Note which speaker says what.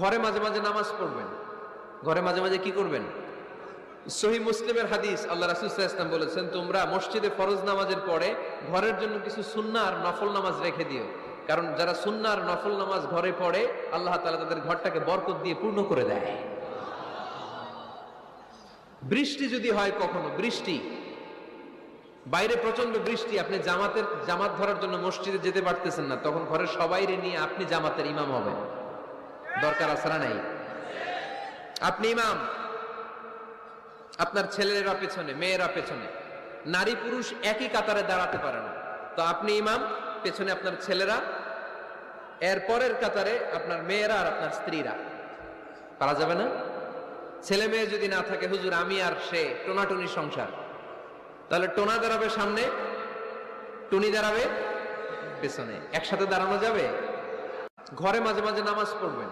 Speaker 1: ঘরে মাঝে মাঝে নামাজ পড়বেন। ঘরে মাঝে মাঝে কি করবেন? সহিহ মুসলিমের হাদিস, আল্লাহ রাসূল সাল্লাল্লাহু আলাইহি ওয়াসাল্লাম বলেছেন, তোমরা মসজিদে ফরজ নামাজের পরে ঘরের জন্য কিছু সুন্নাহ আর নফল নামাজ রেখে দিও। কারণ যারা সুন্নাহ আর নফল নামাজ ঘরে পড়ে, আল্লাহ তাআলা তাদের ঘরটাকে বরকত দিয়ে পূর্ণ করে দেয়। বৃষ্টি যদি হয়, কখনো বৃষ্টি, বাইরে প্রচন্ড বৃষ্টি, আপনি জামাত ধরার জন্য মসজিদে যেতে পারতেছেন না, তখন ঘরের সবাইরে নিয়ে আপনি জামাতের ইমাম হবেন। দরকার আছে না নাই? আপনি ইমাম, আপনার ছেলেরা পেছনে, মেয়েরা পেছনে, নারী পুরুষ একই কাতারে দাঁড়াতে পারে না, তো আপনি ইমাম, পেছনে আপনার ছেলেরা, এর পরের কাতারে আপনার মেয়েরা আর আপনার স্ত্রীরা। পারা যাবে না? ছেলে মেয়ে যদি না থাকে, হুজুর আমি আর সে টোনাটুনি সংসার, তাহলে টোনা দাঁড়াবে সামনে, টুনি দাঁড়াবে পেছনে, একসাথে দাঁড়ানো যাবে? ঘরে মাঝে মাঝে নামাজ পড়বেন।